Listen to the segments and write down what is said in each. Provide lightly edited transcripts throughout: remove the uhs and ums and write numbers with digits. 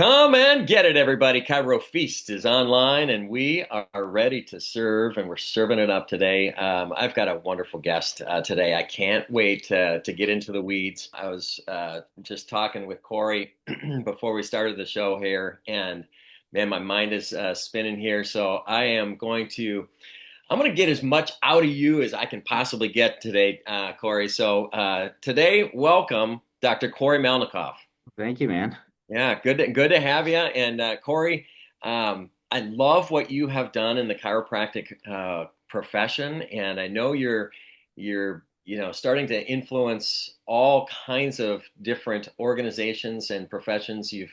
Come and get it, everybody. ChiroFEAST is online, and we are ready to serve, and we're serving it up today. I've got a wonderful guest today. I can't wait to get into the weeds. I was just talking with Corey before we started the show here, and man, my mind is spinning here. So I'm going to get as much out of you as I can possibly get today, Corey. So today, welcome, Dr. Corey Malnikof. Thank you, man. Yeah, good to have you. And Corey, I love what you have done in the chiropractic profession, and I know you're starting to influence all kinds of different organizations and professions. You've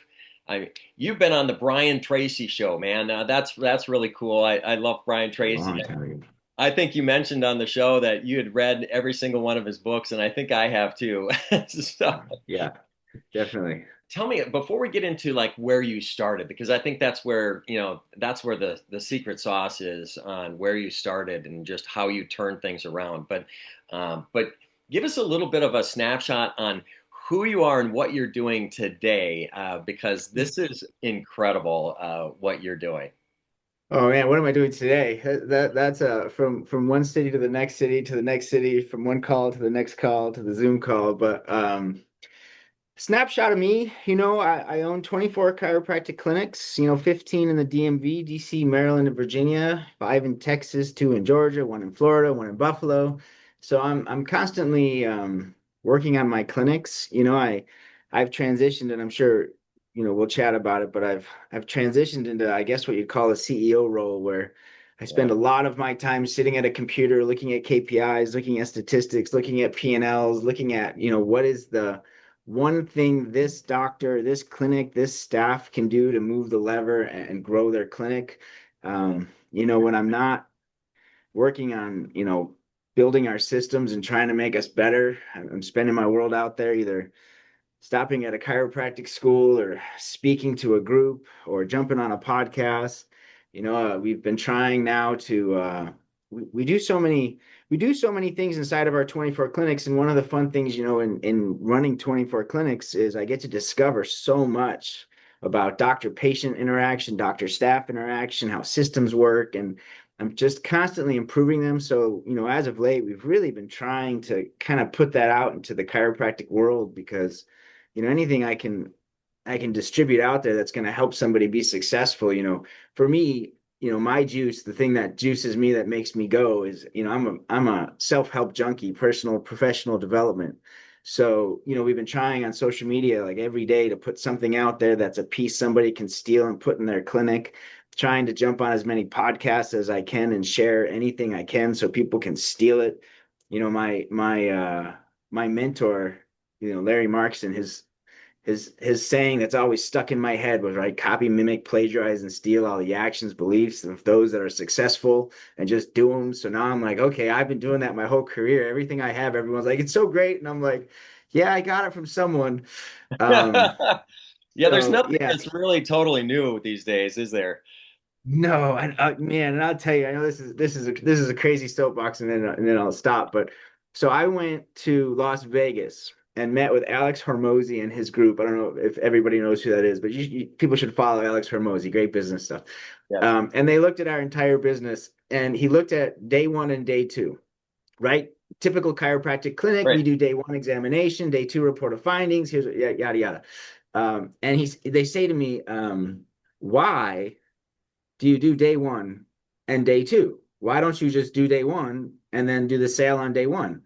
been on the Brian Tracy show, man. That's really cool. I love Brian A Tracy. long time ago. I think you mentioned on the show that you had read every single one of his books, and I think I have too. So Yeah, definitely. tell me before we get into like where you started, because I think that's where that's where the secret sauce is on where you started and just how you turn things around. But give us a little bit of a snapshot on who you are and what you're doing today, because this is incredible what you're doing. Oh man, what am I doing today? That's from one city to the next city to the next city, from one call to the next call to the Zoom call. But snapshot of me, I own 24 chiropractic clinics, 15 in the DMV, DC, Maryland, and Virginia, 5 in Texas, 2 in Georgia, 1 in Florida, 1 in Buffalo. So I'm constantly working on my clinics. I've transitioned, and I'm sure we'll chat about it, but I've transitioned into, I guess, what you'd call a CEO role, where I spend Yeah. a lot of my time sitting at a computer looking at KPIs, looking at statistics, looking at P&Ls, looking at, what is the one thing this doctor, this clinic, this staff can do to move the lever and grow their clinic. When I'm not working on, building our systems and trying to make us better, I'm spending my world out there either stopping at a chiropractic school or speaking to a group or jumping on a podcast. We've been trying now to we do so many things inside of our 24 clinics. And one of the fun things, in running 24 clinics is I get to discover so much about doctor patient interaction, doctor staff interaction, how systems work, and I'm just constantly improving them. So, as of late, we've really been trying to kind of put that out into the chiropractic world, because anything I can distribute out there that's going to help somebody be successful. For me, my juice, the thing that juices me, that makes me go, is, I'm a self-help junkie, personal professional development. So, we've been trying on social media like every day to put something out there that's a piece somebody can steal and put in their clinic, trying to jump on as many podcasts as I can and share anything I can so people can steal it. My mentor, Larry Marks, and his saying that's always stuck in my head was, right, copy, mimic, plagiarize, and steal all the actions, beliefs of those that are successful, and just do them. So now I'm like, okay, I've been doing that my whole career. Everything I have, everyone's like, it's so great, and I'm like, yeah, I got it from someone. um Yeah, there's so nothing yeah. that's really totally new these days, is there? No, man, and I'll tell you, I know this is a crazy soapbox, and then I'll stop. But so I went to Las Vegas and met with Alex Hormozy and his group. I don't know if everybody knows who that is, but people should follow Alex Hormozy. Great business stuff. Yes. And they looked at our entire business, and he looked at day one and day two, right? Typical chiropractic clinic, we Right. do day one examination, day two report of findings. Here's yada yada. And they say to me, why do you do day one and day two? Why don't you just do day one and then do the sale on day one?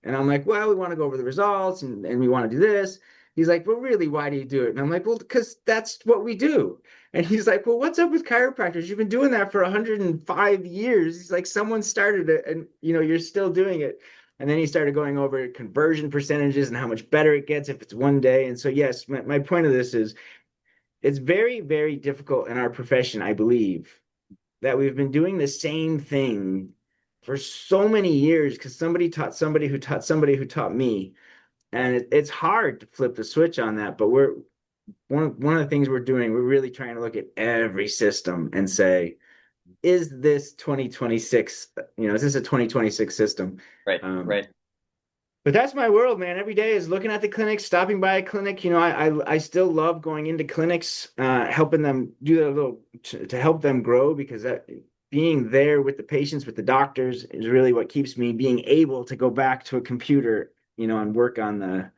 And I'm like, well, we want to go over the results, and we want to do this. He's like, well, really, why do you do it? And I'm like, well, because that's what we do. And he's like, well, what's up with chiropractors? You've been doing that for 105 years. He's like, someone started it, and you're still doing it. And then he started going over conversion percentages and how much better it gets if it's one day. And so, yes, my point of this is, it's very, very difficult in our profession, I believe, that we've been doing the same thing for so many years because somebody taught somebody who taught somebody who taught me. And it's hard to flip the switch on that. But one of the things we're doing, we're really trying to look at every system and say, is this 2026, is this a 2026 system? Right. Um, Right. But that's my world, man. Every day is looking at the clinics, stopping by a clinic. I still love going into clinics, helping them do their little to help them grow because that being there with the patients, with the doctors is really what keeps me being able to go back to a computer, and work on the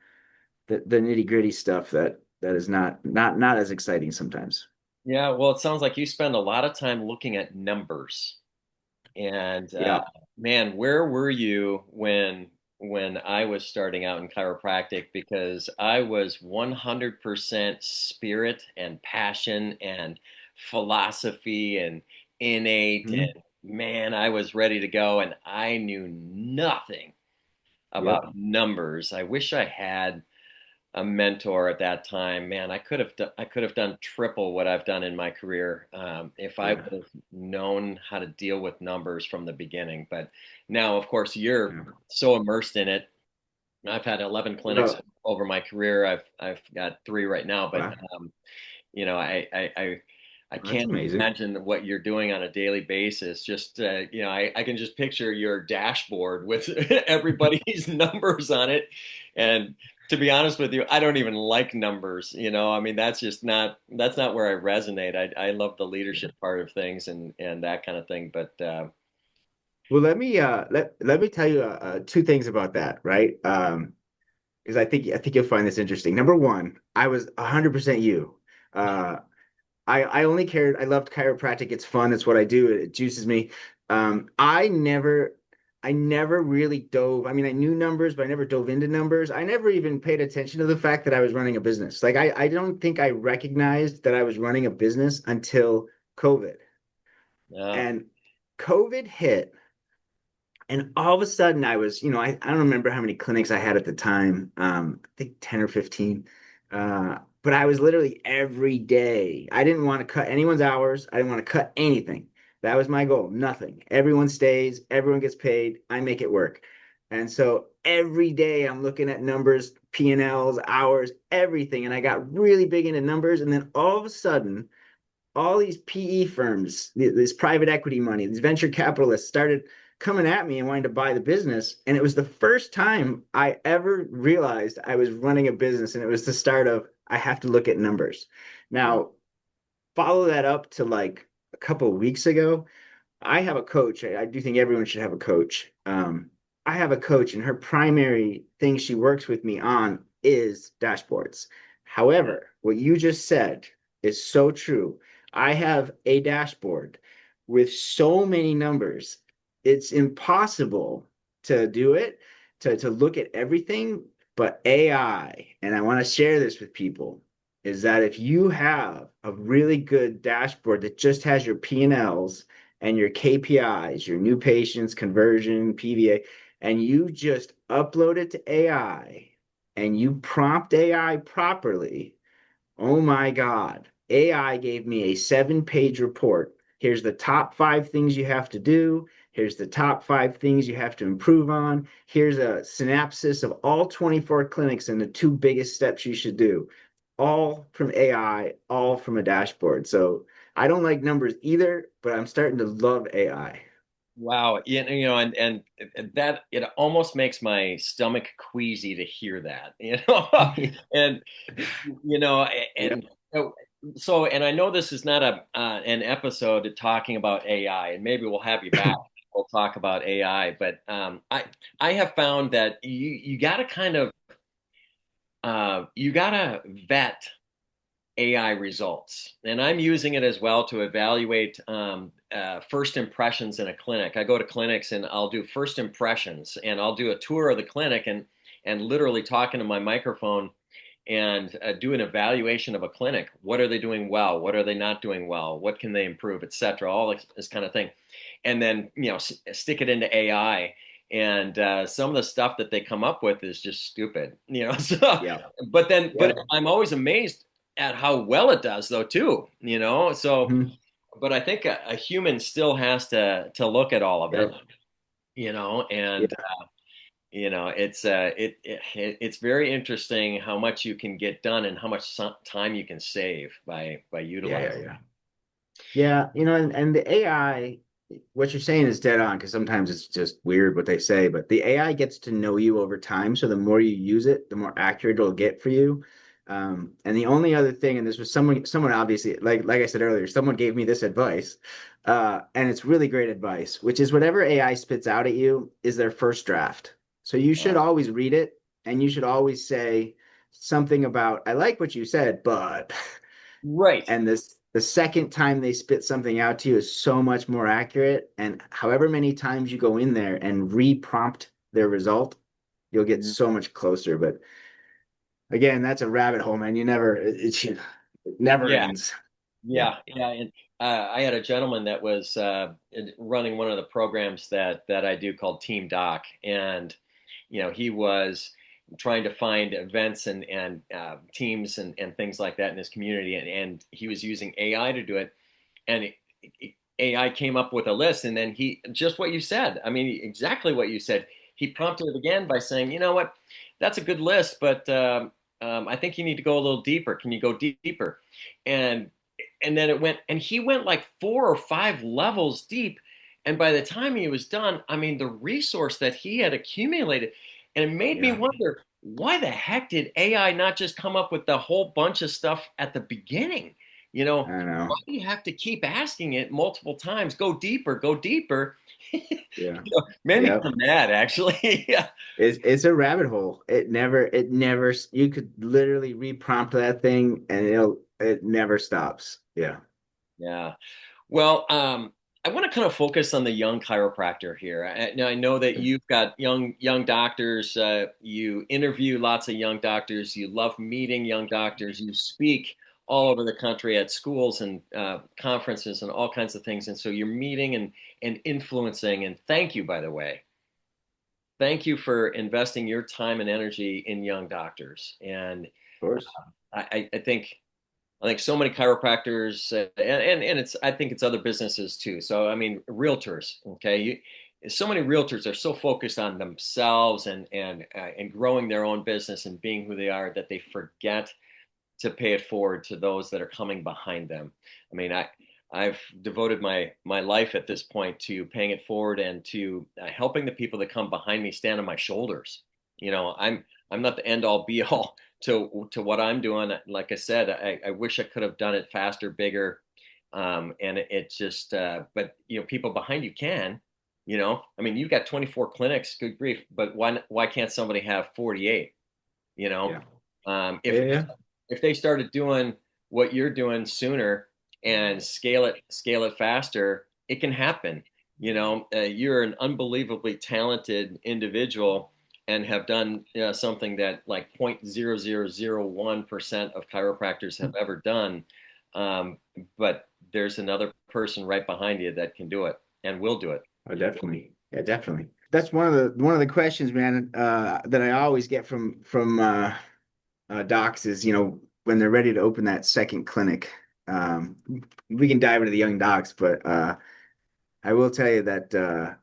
nitty-gritty stuff that is not as exciting sometimes. Yeah, well, it sounds like you spend a lot of time looking at numbers. And Yeah. man, where were you when I was starting out in chiropractic? Because I was 100% spirit and passion and philosophy and innate, Mhm. and man, I was ready to go, and I knew nothing Yep. about numbers. I wish I had a mentor at that time. Man, I could have done triple what I've done in my career if I Yeah. would have known how to deal with numbers from the beginning. But now, of course, you're Yeah. so immersed in it. I've had 11 clinics Well, over my career. I've got three right now, but wow. you know, I That's can't amazing. imagine what you're doing on a daily basis. Just I can just picture your dashboard with everybody's numbers on it. And to be honest with you, I don't even like numbers. I mean, that's not where I resonate. I love the leadership part of things and that kind of thing. But Well, let me tell you two things about that, right? Because I think you'll find this interesting. Number one, I was 100% you. Uh, I only cared. I loved chiropractic. It's fun. It's what I do. It juices me. I never really dove. I mean, I knew numbers, but I never dove into numbers. I never even paid attention to the fact that I was running a business. Like I don't think I recognized that I was running a business until COVID. uh, And COVID hit. And all of a sudden, I don't remember how many clinics I had at the time. I think 10 or 15. But I was literally every day. I didn't want to cut anyone's hours. I didn't want to cut anything. That was my goal. Nothing. Everyone stays, everyone gets paid. I make it work. And so every day I'm looking at numbers, P&Ls, hours, everything. And I got really big into numbers. And then all of a sudden, all these PE firms, this private equity money, these venture capitalists started coming at me and wanting to buy the business. And it was the first time I ever realized I was running a business. And it was the start of, I have to look at numbers. yeah. Now, follow that up to like a couple of weeks ago. I have a coach. I do think everyone should have a coach. I have a coach, and her primary thing she works with me on is dashboards. However, what you just said is so true. I have a dashboard with so many numbers. It's impossible to do it, to look at everything, but AI, and I want to share this with people, is that if you have a really good dashboard that just has your P&Ls and your KPIs, your new patients, conversion, PVA, and you just upload it to AI and you prompt AI properly, oh my God. AI gave me a 7-page report. Here's the top 5 things you have to do. Here's the top 5 things you have to improve on. Here's a synopsis of all 24 clinics and the two biggest steps you should do. All from AI, all from a dashboard. So I don't like numbers either, but I'm starting to love AI. Wow, and that it almost makes my stomach queasy to hear that, and you know, Yeah. and and I know this is not a an episode talking about AI, and maybe we'll have you back. We'll talk about AI, but I have found that you got to kind of you got to vet AI results. And I'm using it as well to evaluate first impressions in a clinic. I go to clinics and I'll do first impressions and I'll do a tour of the clinic and literally talk into my microphone and do an evaluation of a clinic. What are they doing well? What are they not doing well? What can they improve, et cetera? All this kind of thing. And then, stick it into AI. And some of the stuff that they come up with is just stupid. So, Yeah. but Yep. I'm always amazed at how well it does, though, too. So, Mhm. but I think a human still has to look at all of it, Yep. and Yeah. it's very interesting how much you can get done and how much time you can save by Yeah. Yeah. utilizing. Yeah. Yeah. And the AI. what you're saying is dead on because sometimes it's just weird what they say, but the AI gets to know you over time. So the more you use it, the more accurate it'll get for you. And the only other thing, and this was someone obviously, like I said earlier, someone gave me this advice, and it's really great advice, which is whatever AI spits out at you is their first draft. So you should Uh, always read it, and you should always say something about, I like what you said, but right. and this the second time they spit something out to you is so much more accurate. And however many times you go in there and re-prompt their result, you'll get so much closer. But again, that's a rabbit hole, man. It never Yeah. ends. Yeah. Yeah. And I had a gentleman that was running one of the programs that I do called Team Doc, and he was trying to find events and teams and things like that in his community, and he was using AI to do it, and AI came up with a list, and then he just what you said. I mean, exactly what you said. He prompted it again by saying, "You know what? That's a good list, but I think you need to go a little deeper. Can you go deeper?" And and then it went, and he went like 4 or 5 levels deep. And by the time he was done, I mean, the resource that he had accumulated, and it made me Yeah. wonder, why the heck did AI not just come up with the whole bunch of stuff at the beginning? You I know, don't why know. do you have to keep asking it multiple times? Go deeper, go deeper. Yeah. Made me Yep. mad, actually. Yeah. It's a rabbit hole. It never, you could literally re-prompt that thing and it never stops. Yeah. Yeah. Well, I want to kind of focus on the young chiropractor here. Now, I know that Okay. you've got young doctors. You interview lots of young doctors. You love meeting young doctors. You speak all over the country at schools and conferences and all kinds of things. And so you're meeting and influencing. And thank you, by the way. Thank you for investing your time and energy in young doctors. And Of course. I think so many chiropractors, and it's I think it's other businesses too. So I mean, realtors. Okay, so many realtors are so focused on themselves and growing their own business and being who they are that they forget to pay it forward to those that are coming behind them. I mean, I've devoted my life at this point to paying it forward and to helping the people that come behind me stand on my shoulders. I'm not the end all be all to what I'm doing. Like I said, I wish I could have done it faster, bigger, and it just. But people behind you can. I mean, you've got 24 clinics. Good grief! But why can't somebody have 48? You know, Yeah. um, Yeah. if Yeah. if they started doing what you're doing sooner and scale it faster, it can happen. You're an unbelievably talented individual and have done something that like 0.0001% of chiropractors have ever done. Um, but there's another person right behind you that can do it and will do it. Oh, definitely. Yeah, definitely. That's one of the questions, man, that I always get from docs is, when they're ready to open that second clinic. Um, we can dive into the young docs, but I will tell you that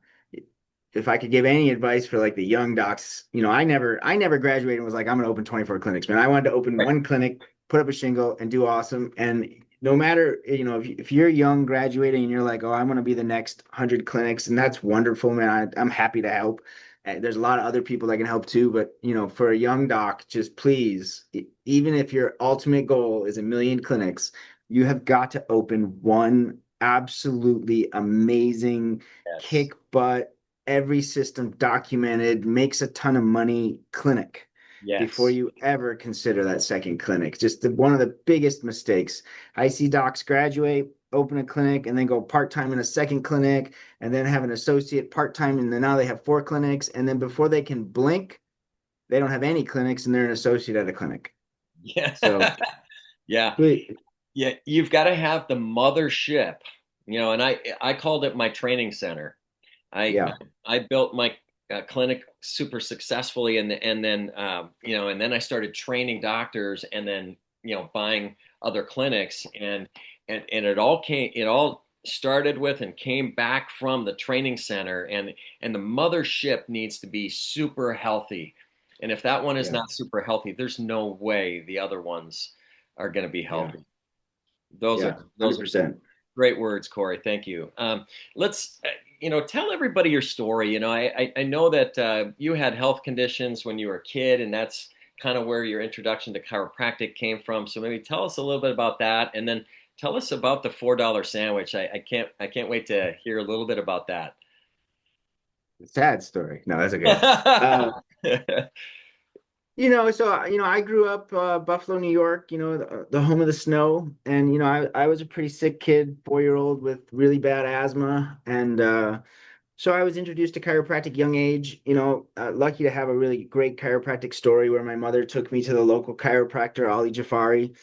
if I could give any advice for like the young docs, I never graduated and was like, I'm going to open 24 clinics, man. I wanted to open Right. one clinic, put up a shingle, and do awesome. And no matter, if you're young graduating and you're like, oh, I'm going to be the next 100 clinics, and that's wonderful, man. I'm happy to help. There's a lot of other people that can help too, but for a young doc, just please, even if your ultimate goal is a million clinics, you have got to open one absolutely amazing, Yes. kick butt, every system documented, makes a ton of money clinic before Yes. you ever consider that second clinic. Just one of the biggest mistakes. I see docs graduate, open a clinic, and then go part-time in a second clinic, and then have an associate part-time, and then now they have four clinics, and then before they can blink, they don't have any clinics, and they're an associate at a clinic. Yeah. So, Yeah. please, Yeah, you've got to have the mothership, and I called it my training center. I yeah, I built my clinic super successfully, and then I started training doctors, and then buying other clinics, and it all started with and came back from the training center, and the mothership needs to be super healthy, and if that one is yeah, not super healthy, there's no way the other ones are going to be yeah, healthy. Those are yeah, those are 100%. Great words, Corey. Thank you. Let's, tell everybody your story. I know that you had health conditions when you were a kid, and that's kind of where your introduction to chiropractic came from. So maybe tell us a little bit about that, and then tell us about the $4 sandwich. I can't wait to hear a little bit about that. Sad story. No, that's okay. Uh, I grew up Buffalo, New York, the home of the snow. And, I was a pretty sick kid, 4-year old with really bad asthma. And so I was introduced to chiropractic young age, lucky to have a really great chiropractic story where my mother took me to the local chiropractor, Ali Jafari,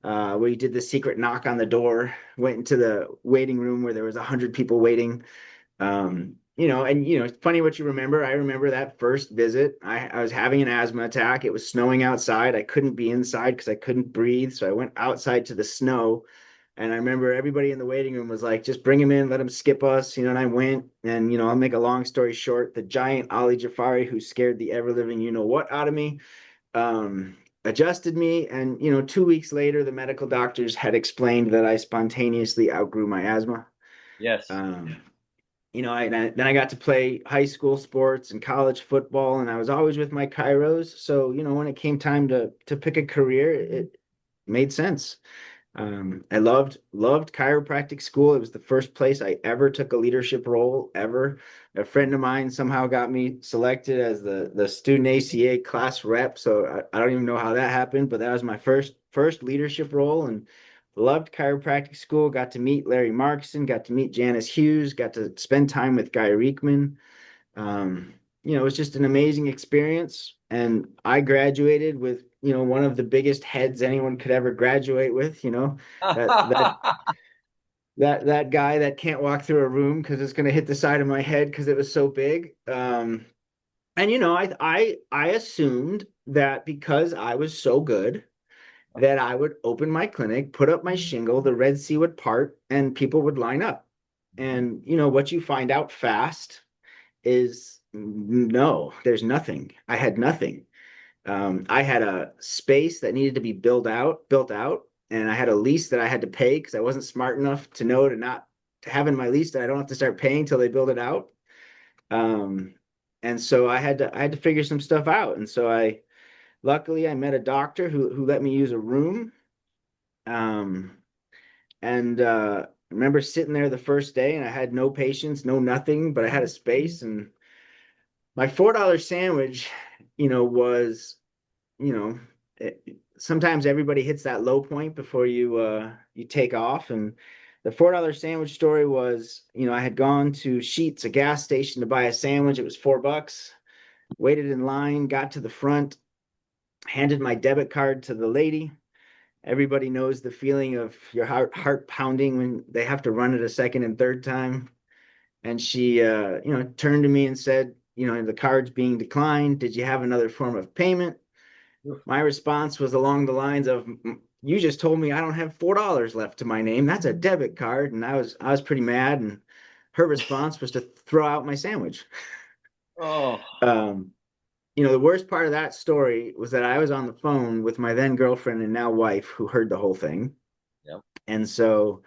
where he did the secret knock on the door, went into the waiting room where there was 100 people waiting. It's funny what you remember. I remember that first visit. I was having an asthma attack. It was snowing outside. I couldn't be inside because I couldn't breathe. So I went outside to the snow. And I remember everybody in the waiting room was like, just bring him in, let him skip us, and I went. And, I'll make a long story short, the giant Ali Jafari, who scared the ever living what out of me, um, adjusted me. And, 2 weeks later, the medical doctors had explained that I spontaneously outgrew my asthma. Yes. Um, then I got to play high school sports and college football, and I was always with my Kairos. So, when it came time to pick a career, it made sense. I loved chiropractic school. It was the first place I ever took a leadership role ever. A friend of mine somehow got me selected as the student ACA class rep. So I don't even know how that happened, but that was my first leadership role, and loved chiropractic school. Got to meet Larry Markson, got to meet Janice Hughes, got to spend time with Guy Reekman. Um, it was just an amazing experience. And I graduated with, one of the biggest heads anyone could ever graduate with, that that that guy that can't walk through a room because it's going to hit the side of my head because it was so big. And I assumed that because I was so good that I would open my clinic, put up my shingle, the Red Sea would part, and people would line up. And what you find out fast is no, there's nothing. I had nothing. I had a space that needed to be built out, and I had a lease that I had to pay because I wasn't smart enough to know to have in my lease that I don't have to start paying till they build it out. Um, and so I had to figure some stuff out. And so I luckily I met a doctor who let me use a room. Um, and I remember sitting there the first day, and I had no patients, no nothing, but I had a space. And my $4 sandwich, was, you know, sometimes everybody hits that low point before you take off. And the $4 sandwich story was, I had gone to Sheetz, a gas station, to buy a sandwich. It was $4. Waited in line, got to the front, handed my debit card to the lady. Everybody knows the feeling of your heart pounding when they have to run it a second and third time. And she, turned to me and said, the card's being declined. Did you have another form of payment? My response was along the lines of, "You just told me I don't have $4 left to my name. That's a debit card." And I was pretty mad. And her response was to throw out my sandwich. Oh, Um, the worst part of that story was that I was on the phone with my then girlfriend and now wife who heard the whole thing. yep. And so,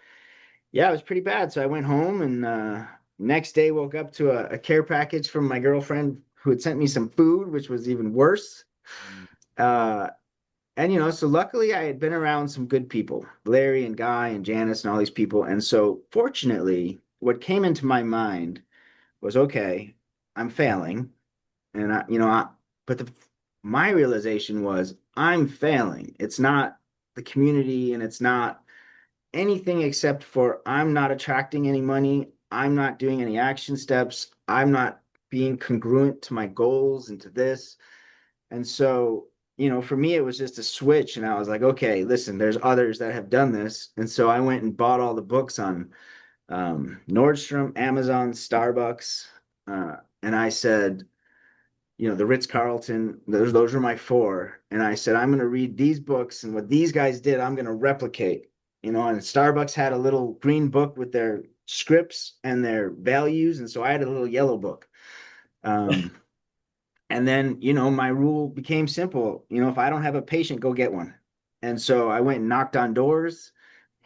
yeah, it was pretty bad. So I went home, and next day woke up to a care package from my girlfriend who had sent me some food, which was even worse. Uh, and so luckily I had been around some good people, Larry and Guy and Janice and all these people. And so fortunately, what came into my mind was, okay, I'm failing. And but my realization was I'm failing. It's not the community, and it's not anything except for I'm not attracting any money. I'm not doing any action steps. I'm not being congruent to my goals and to this. And so, for me, it was just a switch. And I was like, okay, listen, there's others that have done this. And so I went and bought all the books on Nordstrom, Amazon, Starbucks. And I said, the Ritz Carlton, those are my four. And I said, I'm going to read these books, and what these guys did, I'm going to replicate. And Starbucks had a little green book with their scripts and their values. And so I had a little yellow book. Um, and then, my rule became simple. If I don't have a patient, go get one. And so I went and knocked on doors,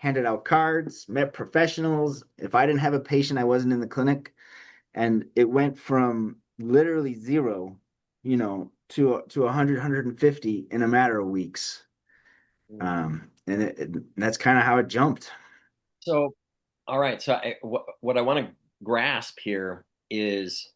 handed out cards, met professionals. If I didn't have a patient, I wasn't in the clinic. And it went from literally zero, to 100, 150 in a matter of weeks. And that's kind of how it jumped. So, all right. So, what I want to grasp here is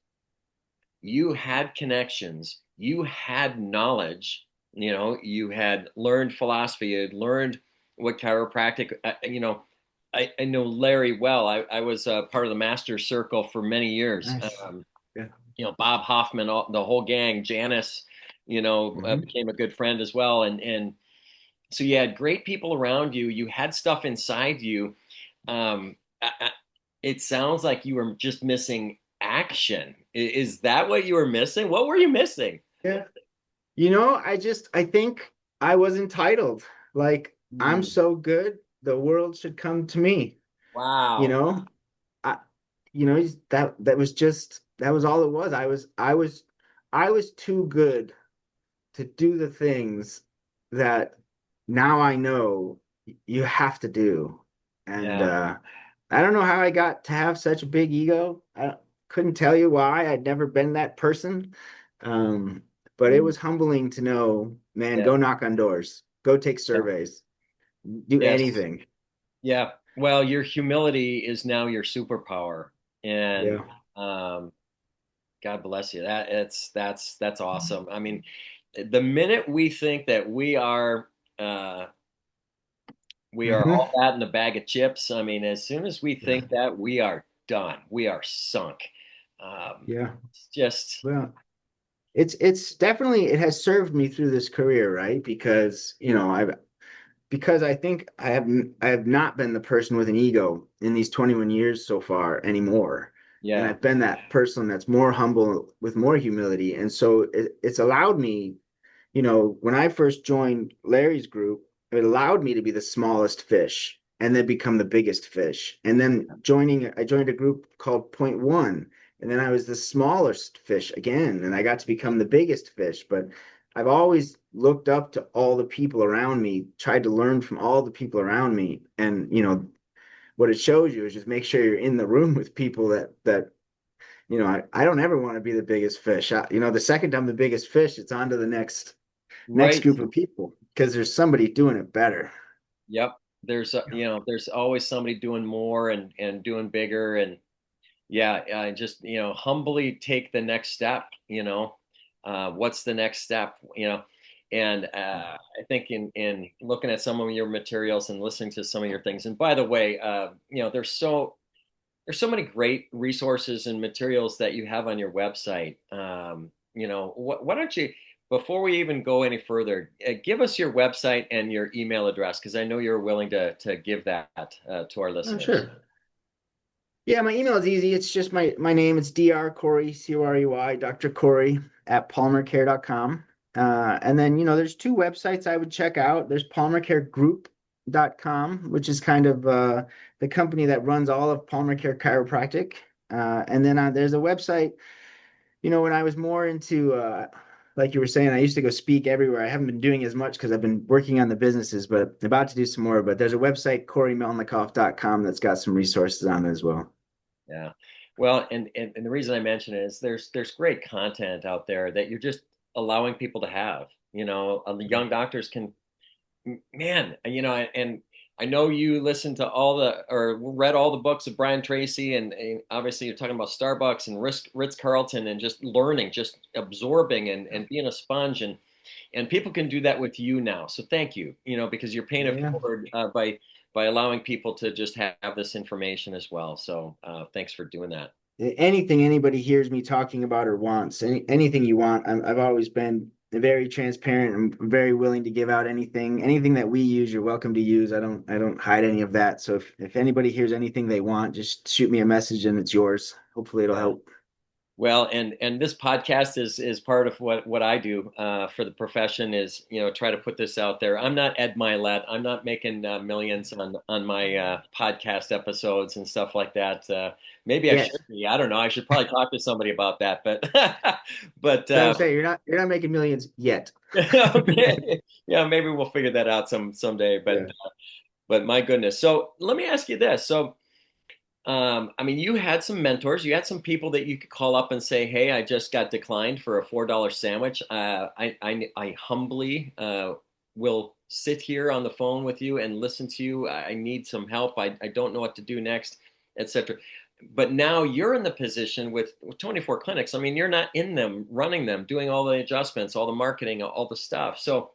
you had connections, you had knowledge, you had learned philosophy, you had learned what chiropractic, I know Larry well. I was part of the master circle for many years. Nice. Yeah. Bob Hoffman, the whole gang, Janice, Hmm. became a good friend as well. And so you had great people around you. You had stuff inside you. Um, it sounds like you were just missing action. Is that what you were missing? What were you missing? Yeah. I think I was entitled. Like, I'm Hmm. so good, the world should come to me. You Wow. know, I, that was all it was. I was too good to do the things that now I know you have to do. And Yeah. I don't know how I got to have such a big ego. I couldn't tell you why. I'd never been that person. Um, but it Mm. was humbling to know, man, Yeah. go knock on doors, go take Yeah. surveys, do Yes. anything. Yeah. Well, your humility is now your superpower, and Yeah. um, God bless you. That's awesome. I mean, the minute we think that uh, we are Hmm. all that in a bag of chips. I mean, as soon as we Yeah. think that, we are done. We are sunk. Um, Yeah. it's just, Well, it's definitely it has served me through this career, right? Because, because I think I have not been the person with an ego in these 21 years so far anymore. And yeah, I've been that person that's more humble with more humility. And so it's allowed me, when I first joined Larry's group, it allowed me to be the smallest fish and then become the biggest fish. And then I joined a group called Point One, and then I was the smallest fish again, and I got to become the biggest fish. But I've always looked up to all the people around me, tried to learn from all the people around me. And, what it shows you is just make sure you're in the room with people that I don't ever want to be the biggest fish. The second I'm the biggest fish, it's on to the next right. group of people because there's somebody doing it better. Yep. There's always somebody doing more and doing bigger. And yeah, just, humbly take the next step, what's the next step, and I think in looking at some of your materials and listening to some of your things, and by the way, there's so many great resources and materials that you have on your website. Why don't you, before we even go any further, give us your website and your email address, because I know you're willing to give that to our Oh, listeners. sure. Yeah, my email is easy. It's just my name. It's Dr. Corey, Corey, Dr. Corey at palmercare.com. And then, there's two websites I would check out. There's palmercaregroup.com, which is kind of the company that runs all of Palmer Care Chiropractic. And then there's a website, when I was more into, like you were saying, I used to go speak everywhere. I haven't been doing as much because I've been working on the businesses, but about to do some more. But there's a website, CoreyMalnikof.com, that's got some resources on it as well. Yeah. Well, and the reason I mention it is there's great content out there that you're just allowing people to have. The young doctors can, man, and I know you listened to all the or read all the books of Brian Tracy, and obviously you're talking about Starbucks and Ritz Carlton, and just learning, just absorbing and being a sponge, and people can do that with you now. So thank you, because you're paying it Yeah. forward by allowing people to just have this information as well. So thanks for doing that. Anything anybody hears me talking about or wants, anything you want, I've always been very transparent. I'm very willing to give out anything that we use, you're welcome to use. I don't hide any of that. So if anybody hears anything they want, just shoot me a message and it's yours. Hopefully it'll Yeah. help. Well, and this podcast is part of what I do for the profession, is try to put this out there. I'm not Ed Milet. I'm not making millions on my podcast episodes and stuff like that. Maybe I Yeah. should be. I don't know. I should probably talk to somebody about that. But but So I'm saying you're not making millions yet. okay, yeah, maybe we'll figure that out someday. But Yeah. But my goodness. So let me ask you this. So, I mean, you had some mentors, you had some people that you could call up and say, "Hey, I just got declined for a $4 sandwich. I humbly will sit here on the phone with you and listen to you. I need some help. I don't know what to do next, etc." But now you're in the position with 24 clinics. I mean, you're not in them, running them, doing all the adjustments, all the marketing, all the stuff. So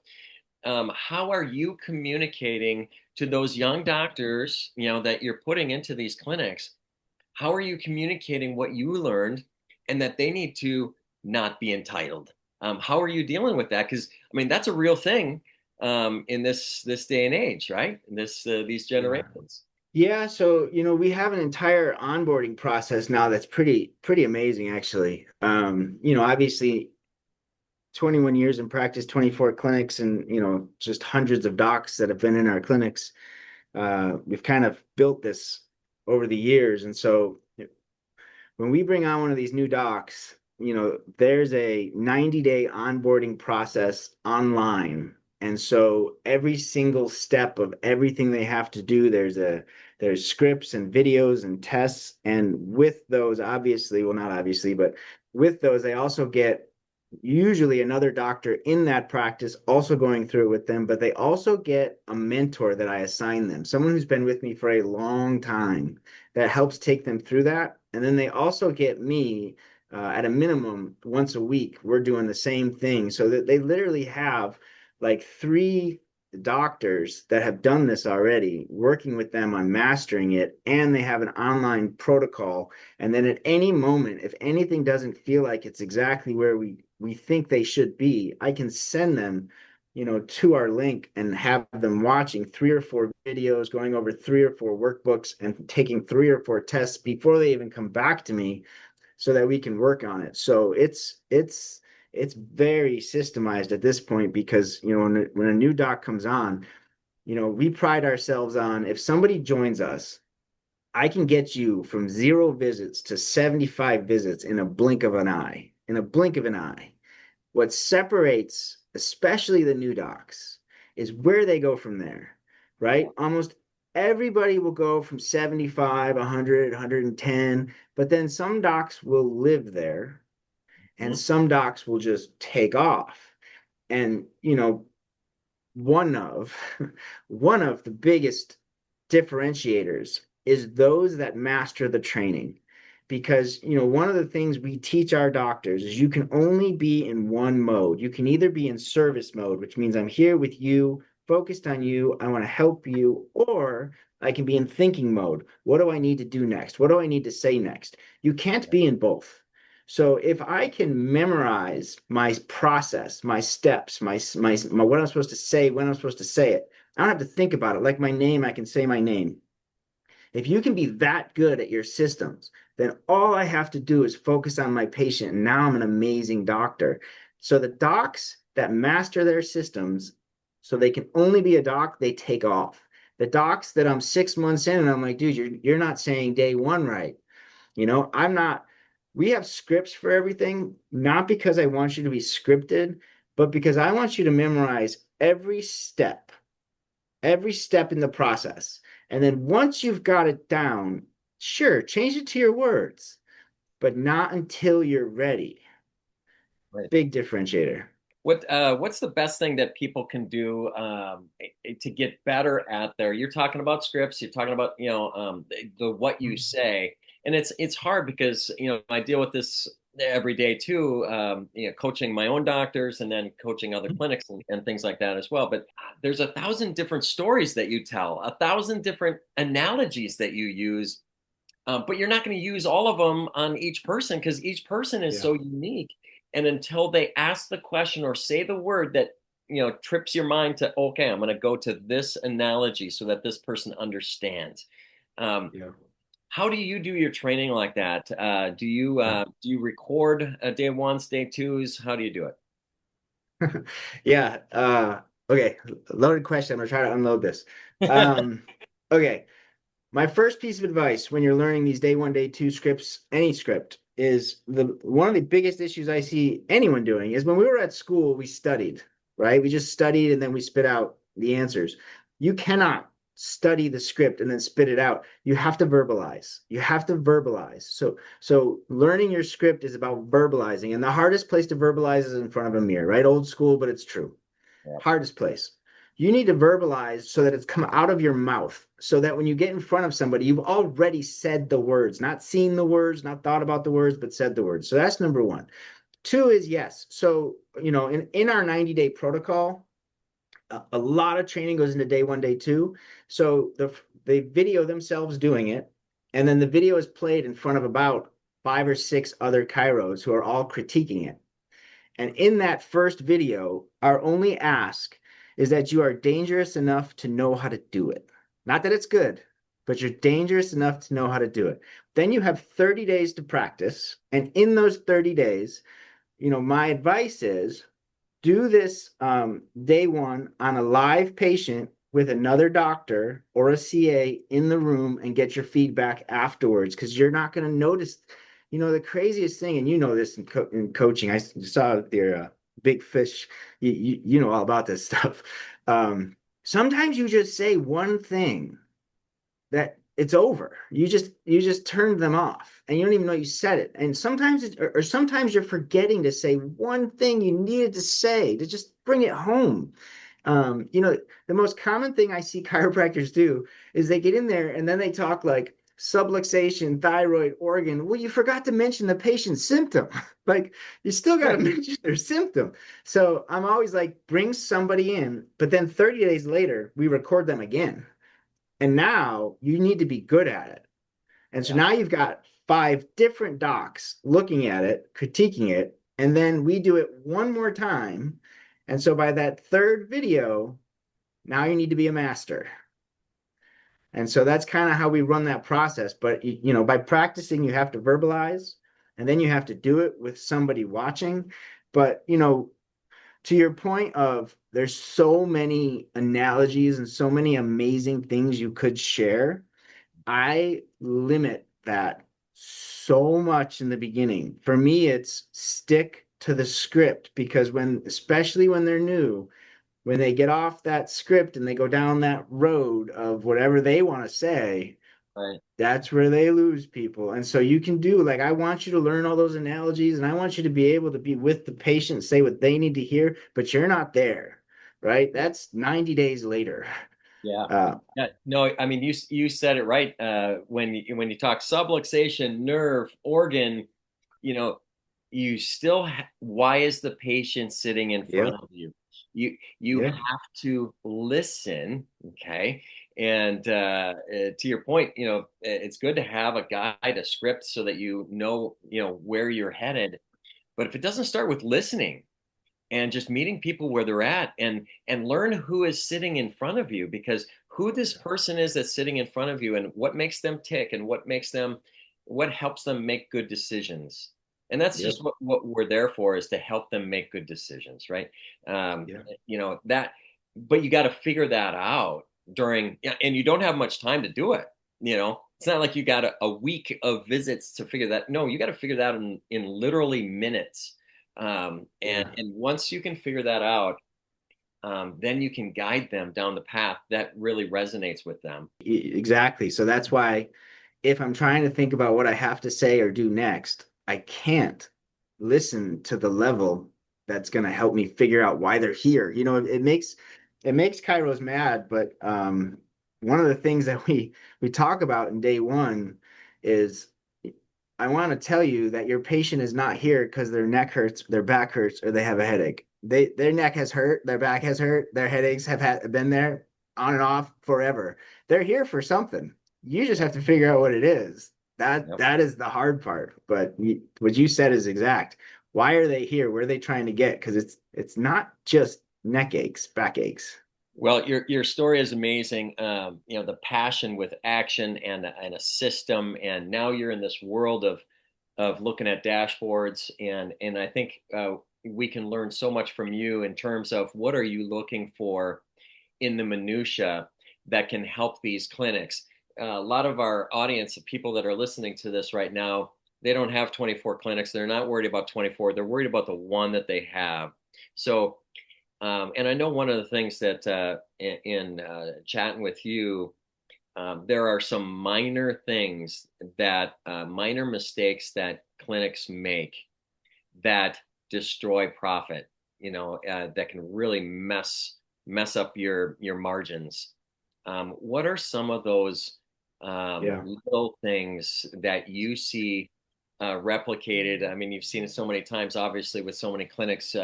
how are you communicating to those young doctors, that you're putting into these clinics? How are you communicating what you learned and that they need to not be entitled? How are you dealing with that? Because I mean, that's a real thing in this day and age, right? In these Yeah. generations. Yeah, so we have an entire onboarding process now that's pretty amazing actually. Obviously 21 years in practice, 24 clinics, and just hundreds of docs that have been in our clinics. We've kind of built this over the years, and so when we bring on one of these new docs, there's a 90-day onboarding process online. And so every single step of everything they have to do, there's scripts and videos and tests. And with those, obviously, well, not obviously, but with those, they also get usually another doctor in that practice also going through it with them, but they also get a mentor that I assign them, someone who's been with me for a long time that helps take them through that. And then they also get me at a minimum once a week. We're doing the same thing so that they literally have like three doctors that have done this already, working with them on mastering it, and they have an online protocol. And then at any moment, if anything doesn't feel like it's exactly where we think they should be, I can send them to our link and have them watching 3 or 4 videos, going over 3 or 4 workbooks, and taking 3 or 4 tests before they even come back to me, so that we can work on it. So it's very systemized at this point because when a new doc comes on, we pride ourselves on, if somebody joins us, I can get you from 0 visits to 75 visits in a blink of an eye. In a blink of an eye. What separates, especially the new docs, is where they go from there, right? Almost everybody will go from 75, 100, 110, but then some docs will live there and Mhm. some docs will just take off. And, one of one of the biggest differentiators is those that master the training, because one of the things we teach our doctors is you can only be in one mode. You can either be in service mode, which means I'm here with you, focused on you, I want to help you, or I can be in thinking mode. What do I need to do next? What do I need to say next? You can't be in both. So if I can memorize my process, my steps, my what I'm supposed to say, when I'm supposed to say it, I don't have to think about it. Like my name, I can say my name. If you can be that good at your systems, then all I have to do is focus on my patient. And now I'm an amazing doctor. So the docs that master their systems, so they can only be a doc, they take off. The docs that I'm 6 months in and I'm like, dude, you're not saying day one right. I'm not, we have scripts for everything, not because I want you to be scripted, but because I want you to memorize every step in the process. And then once you've got it down, sure, change it to your words, but not until you're ready. Right. Big differentiator. What's the best thing that people can do to get better at there? You're talking about scripts. You're talking about the what you say, and it's hard because I deal with this every day too. Coaching my own doctors and then coaching other clinics and things like that as well. But there's 1,000 different stories that you tell, 1,000 different analogies that you use, but you're not going to use all of them on each person because each person is Yeah. so unique. And until they ask the question or say the word that trips your mind to, okay, I'm going to go to this analogy so that this person understands. Um, Yeah. how do you do your training like that? Do you record day ones, day twos? How do you do it? Yeah. Okay. Loaded question. I'm gonna try to unload this. Um, okay. My first piece of advice when you're learning these day one, day two scripts, any script, is the one of the biggest issues I see anyone doing is when we were at school, we studied, right? We just studied and then we spit out the answers. You cannot. study the script and then spit it out. You have to verbalize. You have to verbalize. So learning your script is about verbalizing. And the hardest place to verbalize is in front of a mirror, right? Old school, but it's true. Yeah. Hardest place. You need to verbalize so that it's come out of your mouth, so that when you get in front of somebody, you've already said the words, not seen the words, not thought about the words, but said the words. So that's number one. Two is yes. So, in our 90-day protocol, a lot of training goes into day one, day two. So they video themselves doing it, and then the video is played in front of about 5 or 6 other chiros who are all critiquing it. And in that first video, our only ask is that you are dangerous enough to know how to do it. Not that it's good, but you're dangerous enough to know how to do it. Then you have 30 days to practice. And in those 30 days, my advice is do this day one on a live patient with another doctor or a CA in the room and get your feedback afterwards, because you're not going to notice. The craziest thing, and this in coaching, I saw your big fish. You know all about this stuff. Sometimes you just say one thing that it's over. You just turned them off and you don't even know you said it. And sometimes or sometimes you're forgetting to say one thing you needed to say to just bring it home. The most common thing I see chiropractors do is they get in there and then they talk like subluxation, thyroid, organ. Well, you forgot to mention the patient's symptom. Like, you still got to mention their symptom. So I'm always like, bring somebody in, but then 30 days later, we record them again. And now you need to be good at it. And so Yeah. now you've got 5 different docs looking at it, critiquing it, and then we do it one more time. And so by that third video, now you need to be a master. And so that's kind of how we run that process. But by practicing, you have to verbalize, and then you have to do it with somebody watching. But to your point of there's so many analogies and so many amazing things you could share. I limit that so much in the beginning. For me, it's stick to the script, because especially when they're new, when they get off that script and they go down that road of whatever they want to say, Right. that's where they lose people. And so you can do, like, I want you to learn all those analogies and I want you to be able to be with the patient, say what they need to hear, but you're not there, right? That's 90 days later. Yeah. Uh, Yeah. No, I mean, you said it right. When you talk subluxation, nerve, organ, you know, why is the patient sitting in front yep, of you? You yep, have to listen, okay? And to your point, it's good to have a guide, a script, so that where you're headed. But if it doesn't start with listening, and just meeting people where they're at, and learn who is sitting in front of you, because who this person is that's sitting in front of you, and what makes them tick, and what helps them make good decisions. And that's yep, just what we're there for, is to help them make good decisions, right? um, yep. that, but you got to figure that out during, yeah, and you don't have much time to do it. It's not like you got a week of visits to figure that. No, you got to figure that in literally minutes. And Yeah. once you can figure that out, then you can guide them down the path that really resonates with them. Exactly. So that's why if I'm trying to think about what I have to say or do next, I can't listen to the level that's going to help me figure out why they're here. It makes Kairos mad, but one of the things that we talk about in day one is I want to tell you that your patient is not here because their neck hurts, their back hurts, or they have a headache. Their neck has hurt, their back has hurt, their headaches have been there on and off forever. They're here for something. You just have to figure out what it is. That Yep. that is the hard part. But what you said is exact. Why are they here? Where are they trying to get? Because it's not just neck aches, back aches. Well, your story is amazing. The passion with action and a system, and now you're in this world of looking at dashboards, and I think we can learn so much from you in terms of what are you looking for in the minutia that can help these clinics. A lot of our audience, the people that are listening to this right now, they don't have 24 clinics. They're not worried about 24. They're worried about the one that they have. So And I know one of the things that in chatting with you, there are some minor things that minor mistakes that clinics make that destroy profit, that can really mess up your margins. What are some of those Yeah. little things that you see replicated? I mean, you've seen it so many times, obviously, with so many clinics.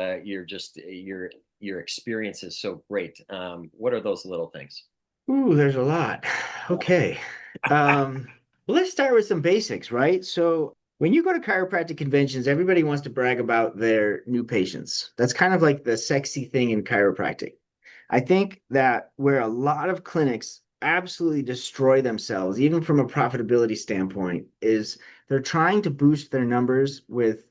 Your experience is so great. What are those little things? Ooh, there's a lot. Okay. Well, let's start with some basics, right? So when you go to chiropractic conventions, everybody wants to brag about their new patients. That's kind of like the sexy thing in chiropractic. I think that where a lot of clinics absolutely destroy themselves, even from a profitability standpoint, is they're trying to boost their numbers with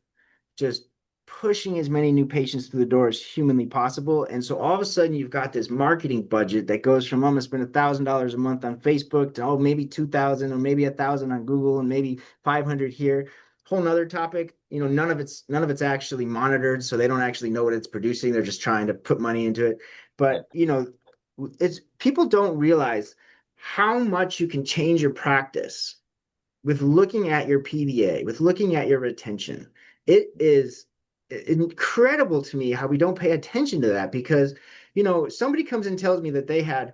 just pushing as many new patients through the door as humanly possible. And so all of a sudden, you've got this marketing budget that goes from, I'm going to spend $1,000 a month on Facebook to, oh, maybe 2,000 or maybe 1,000 on Google and maybe 500 here. Whole nother topic, none of it's actually monitored, so they don't actually know what it's producing. They're just trying to put money into it. Yeah, But it's people don't realize how much you can change your practice with looking at your PVA, with looking at your retention. It is incredible to me how we don't pay attention to that because, somebody comes and tells me that they had,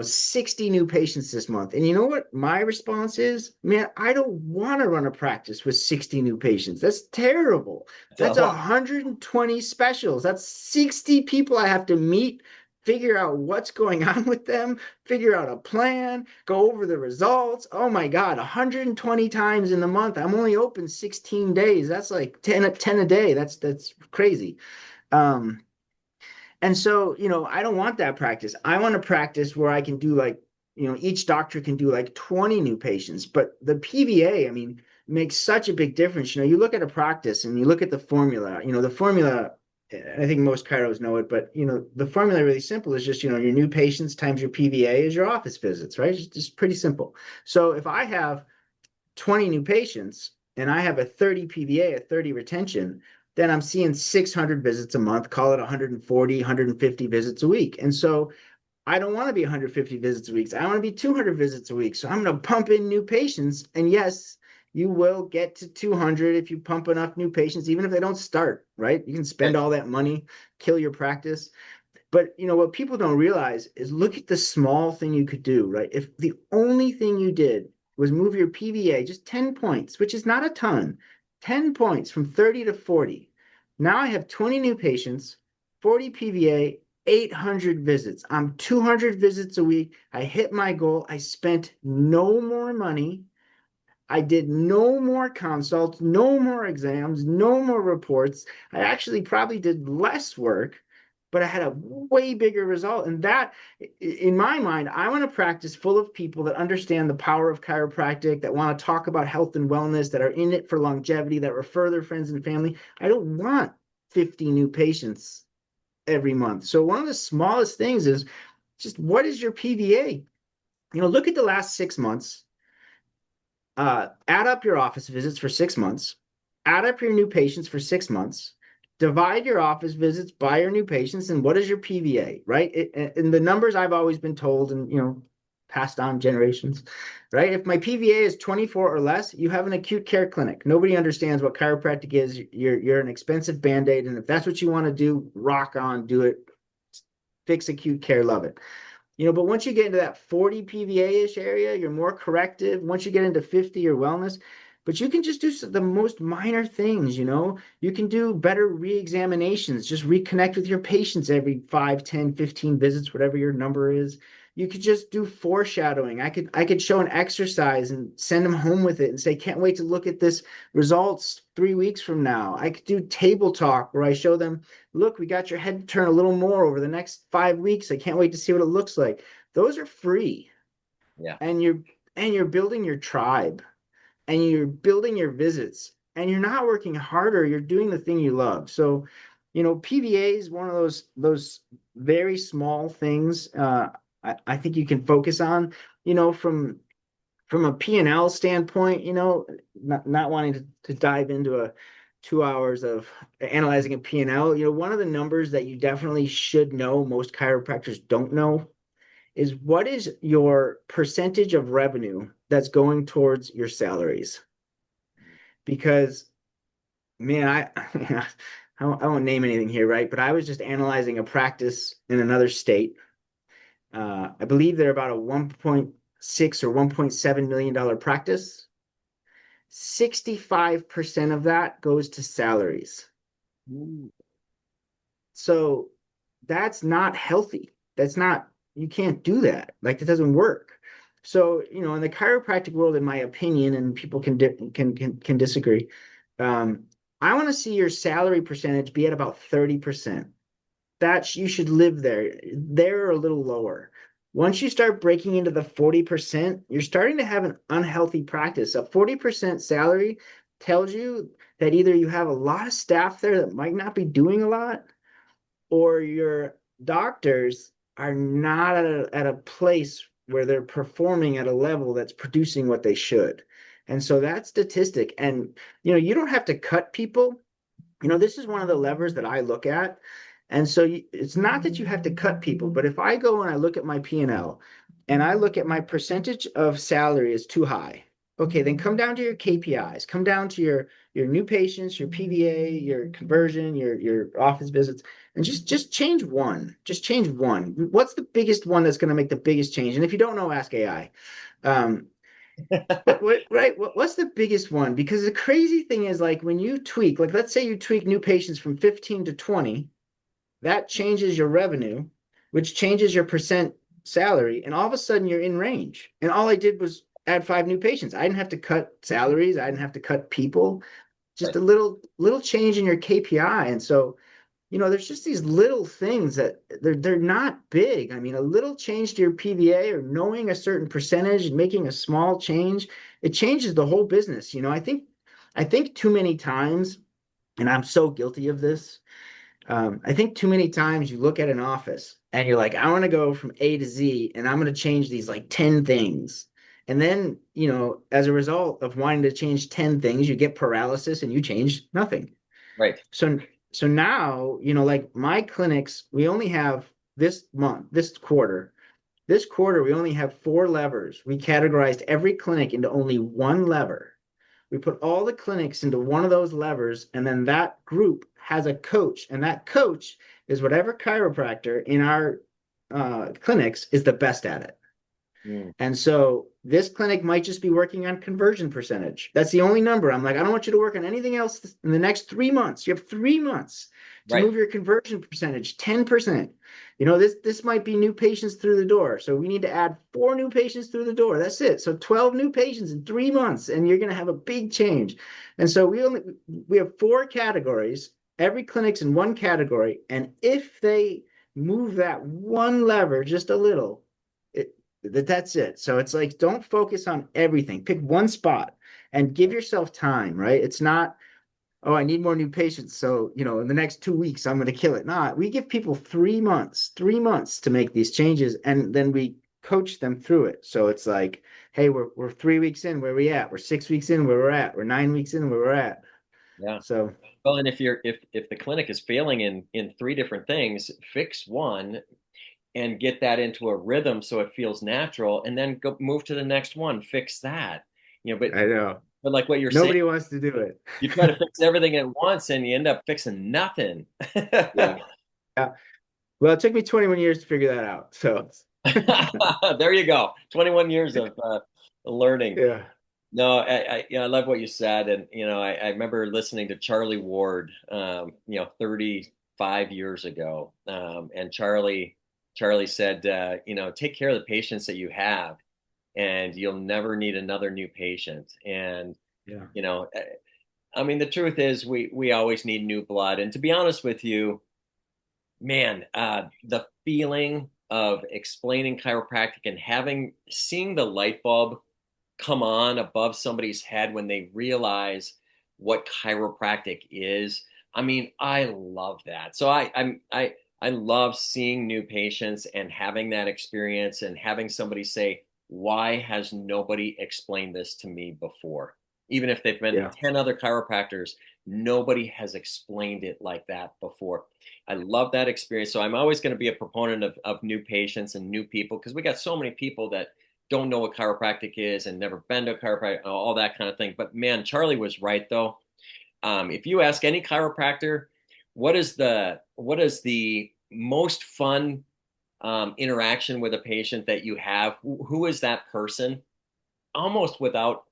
60 new patients this month. And you know what my response is? Man, I don't want to run a practice with 60 new patients. That's terrible. it's a That's lot. 120 specials. That's 60 people I have to meet, figure out what's going on with them, figure out a plan, go over the results. Oh my God, 120 times in the month. I'm only open 16 days. That's like 10 a day. That's crazy. Um, and so, I don't want that practice. I want a practice where I can do like, each doctor can do like 20 new patients. But the PVA, I mean, makes such a big difference. You look at a practice and you look at the formula, the formula, I think most chiros know it, but the formula really simple is just, your new patients times your PVA is your office visits, right? It's just pretty simple. So if I have 20 new patients and I have a 30 PVA, a 30 retention, then I'm seeing 600 visits a month, call it 140, 150 visits a week. And so I don't want to be 150 visits a week. I want to be 200 visits a week. So I'm going to pump in new patients. And yes, you will get to 200 if you pump enough new patients, even if they don't start, right? You can spend Right. all that money, kill your practice. But what people don't realize is look at the small thing you could do, right? If the only thing you did was move your PVA just 10 points, which is not a ton, 10 points from 30 to 40. Now I have 20 new patients, 40 PVA, 800 visits. I'm 200 visits a week. I hit my goal. I spent no more money. I did no more consults, no more exams, no more reports. I actually probably did less work, but I had a way bigger result. And that, in my mind, I want to practice full of people that understand the power of chiropractic, that want to talk about health and wellness, that are in it for longevity, that refer their friends and family. I don't want 50 new patients every month. So one of the smallest things is just what is your PVA? Look at the last 6 months, add up your office visits for 6 months, add up your new patients for 6 months, divide your office visits by your new patients, and what is your PVA, right? And the numbers I've always been told and, passed on generations, right? If my PVA is 24 or less, you have an acute care clinic. Nobody understands what chiropractic is. You're an expensive band-aid. And if that's what you want to do, rock on, do it. Fix acute care, love it. But once you get into that 40 PVA-ish area, you're more corrective. Once you get into 50, you're wellness. But you can just do the most minor things. You can do better re-examinations, just reconnect with your patients every 5, 10, 15 visits, whatever your number is. You could just do foreshadowing. I could show an exercise and send them home with it and say, can't wait to look at this results 3 weeks from now. I could do table talk where I show them, look, we got your head to turn a little more over the next 5 weeks. I can't wait to see what it looks like. Those are free. Yeah. And you're building your tribe and you're building your visits and you're not working harder. You're doing the thing you love. So, PVA is one of those very small things I think you can focus on, from a P&L standpoint, not wanting to dive into 2 hours of analyzing a P&L, one of the numbers that you definitely should know, most chiropractors don't know, is what is your percentage of revenue that's going towards your salaries? Because, man, I won't name anything here, right? But I was just analyzing a practice in another state. I believe they're about a 1.6 or $1.7 million practice. 65% of that goes to salaries. Ooh. So that's not healthy. That's not, you can't do that. Like, that doesn't work. So, in the chiropractic world, in my opinion, and people can disagree, um, I want to see your salary percentage be at about 30%. That you should live there. They're a little lower. Once you start breaking into the 40%, you're starting to have an unhealthy practice. A 40% salary tells you that either you have a lot of staff there that might not be doing a lot, or your doctors are not at a place where they're performing at a level that's producing what they should. And so that statistic, and you don't have to cut people. This is one of the levers that I look at. And so it's not that you have to cut people, but if I go and I look at my P&L and I look at my percentage of salary is too high, okay, then come down to your KPIs, come down to your new patients, your PVA, your conversion, your office visits, and just change one. Just change one. What's the biggest one that's going to make the biggest change? And if you don't know, ask AI. Um, what's the biggest one? Because the crazy thing is, like, when you tweak, like, let's say you tweak new patients from 15 to 20, that changes your revenue, which changes your percent salary, and all of a sudden you're in range. And all I did was add 5 new patients. I didn't have to cut salaries. I didn't have to cut people. Just Right. a little change in your KPI. And so, there's just these little things that they're not big. I mean, a little change to your PVA, or knowing a certain percentage and making a small change, it changes the whole business. I think too many times, and I'm so guilty of this. I think too many times you look at an office and you're like, I want to go from A to Z, and I'm going to change these like 10 things. And then, as a result of wanting to change 10 things, you get paralysis and you change nothing. Right. So so now, like my clinics, we only have this quarter, we only have 4 levers. We categorized every clinic into only one lever. We put all the clinics into one of those levers, and then that group has a coach, and that coach is whatever chiropractor in our clinics is the best at it. Mm. And so this clinic might just be working on conversion percentage. That's the only number. I'm like, I don't want you to work on anything else in the next 3 months. You have 3 months to Right. move your conversion percentage 10%. This might be new patients through the door. So we need to add 4 new patients through the door. That's it. So 12 new patients in 3 months, and you're going to have a big change. And so we have 4 categories. Every clinic's in one category. And if they move that one lever just a little, that's it. So it's like, don't focus on everything. Pick one spot and give yourself time, right? It's not, oh, I need more new patients. So, in the next 2 weeks, I'm going to kill it. Nah, we give people 3 months to make these changes, and then we coach them through it. So it's like, hey, we're 3 weeks in, where we at? We're 6 weeks in, where we're at? We're 9 weeks in, where we're at? Yeah. So Well, and if the clinic is failing in three different things, fix one and get that into a rhythm so it feels natural, and then go move to the next one, fix that. But I know but like what you're saying, nobody wants to do it. you try to fix everything at once and you end up fixing nothing. Yeah. Yeah. Well, it took me 21 years to figure that out. So There you go. 21 years of learning. yeah. No, I love what you said, and I remember listening to Charlie Ward, 35 years ago, and Charlie said, take care of the patients that you have, and you'll never need another new patient. And Yeah. you know, I mean, the truth is, we always need new blood. And to be honest with you, man, the feeling of explaining chiropractic and seeing the light bulb come on above somebody's head when they realize what chiropractic is. I mean, I love that. So I love seeing new patients and having that experience and having somebody say, "Why has nobody explained this to me before?" even if they've been to Yeah. 10 other chiropractors, nobody has explained it like that before. I love that experience. So I'm always going to be a proponent of new patients and new people because we got so many people that don't know what chiropractic is and never been to a chiropractic, all that kind of thing. But man, Charlie was right though. If you ask any chiropractor, what is the most fun interaction with a patient that you have? Who is that person? Almost without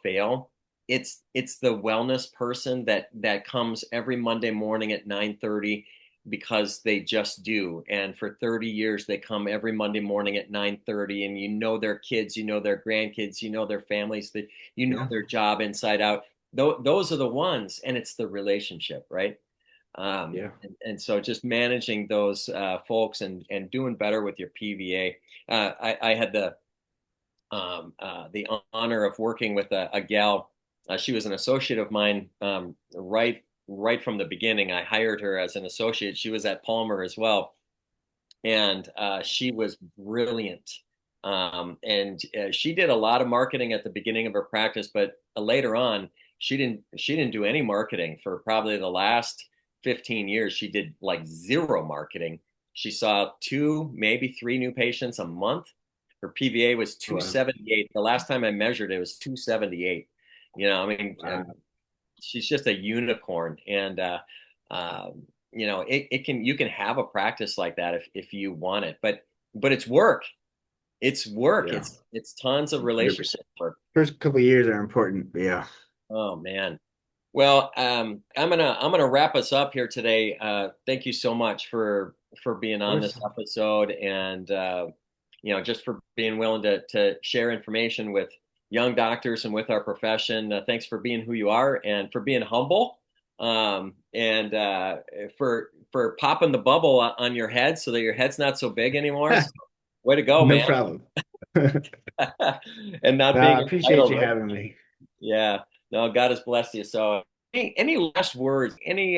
fail, it's the wellness person that comes every Monday morning at 9:30 because they just do. And for 30 years they come every Monday morning at 9:30, and you know their kids, you know their grandkids, you know their families, that you know Yeah. their job inside out. Those are the ones, and it's the relationship, right? Yeah. And so just managing those folks and doing better with your PVA. I had the honor of working with a gal. She was an associate of mine right from the beginning. I hired her as an associate. She was at Palmer as well, and she was brilliant. And she did a lot of marketing at the beginning of her practice, but later on, she didn't do any marketing for probably the last 15 years. She did like zero marketing. She saw two, maybe three new patients a month. Her PVA was Wow. 278. The last time I measured it was 278. I mean, and Wow. she's just a unicorn. And it can you can have a practice like that if you want it, but it's work. It's work. Yeah. It's tons of 100%. relationship work. First couple of years are important, but yeah. Oh man. Well, I'm gonna wrap us up here today. Thank you so much for being Of on this course. episode, and just for being willing to share information with young doctors and with our profession. Thanks for being who you are and for being humble, and for popping the bubble on your head so that your head's not so big anymore. So, way to go, No man. problem. No, And not being I appreciate entitled, you right? having me. Yeah. No, God has blessed you. So, any last words? Any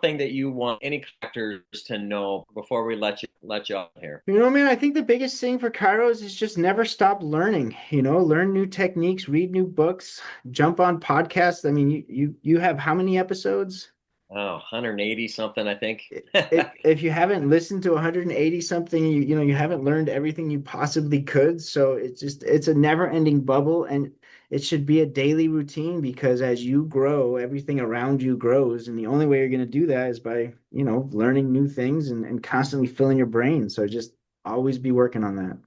thing that you want any doctors to know before we let you off here? Man, I think the biggest thing for chiros is just never stop learning. Learn new techniques, read new books, jump on podcasts. I mean, you have how many episodes? Oh, 180 something, I think. If you haven't listened to 180 something, you haven't learned everything you possibly could. So it's a never-ending bubble, and it should be a daily routine because as you grow, everything around you grows, and the only way you're going to do that is by, learning new things and constantly filling your brain. So just always be working on that.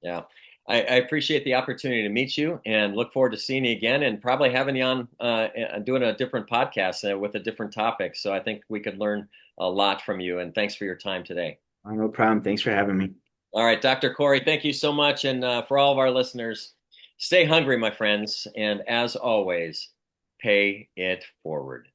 Yeah. I appreciate the opportunity to meet you and look forward to seeing you again and probably having you on doing a different podcast with a different topic. So I think we could learn a lot from you. And thanks for your time today. No problem. Thanks for having me. All right, Dr. Corey, thank you so much. And for all of our listeners, stay hungry, my friends. And as always, pay it forward.